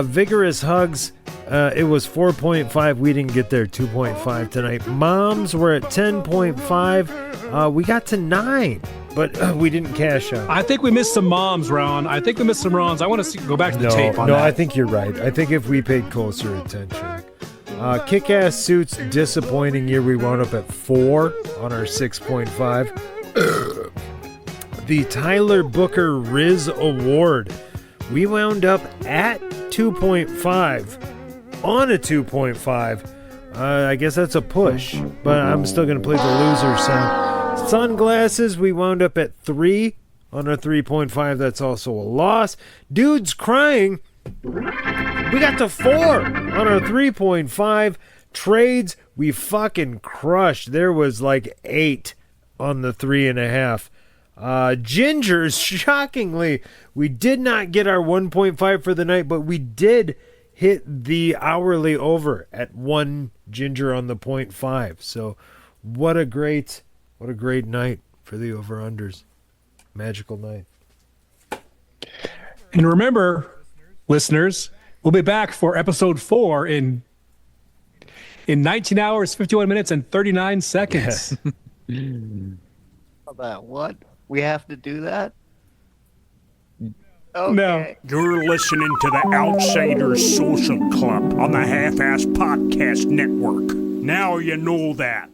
Vigorous Hugs. It was 4.5. We didn't get there. 2.5 tonight. Moms were at 10.5. We got to 9, but we didn't cash out. I think we missed some moms, Ron. I think we missed some Rons. I want to go back to the tape on that. I think you're right. I think if we paid closer attention. Kick-Ass Suits, disappointing year. We wound up at 4 on our 6.5. The Tyler Booker Riz Award. We wound up at 2.5 on a 2.5. I guess that's a push, but I'm still going to play the loser sound. Sunglasses, we wound up at 3 on a 3.5. That's also a loss. Dudes Crying, we got to 4 on our 3.5. Trades, we fucking crushed. There was like 8 on the 3.5. Gingers, shockingly, we did not get our 1.5 for the night, but we did hit the hourly over at 1 ginger on the 0.5. So what a great night for the over-unders. Magical night. And remember, listeners, we'll be back for episode 4 in 19 hours, 51 minutes, and 39 seconds. About what? We have to do that? No. You're listening to the Outsiders Social Club on the Half-Ass Podcast Network. Now you know that.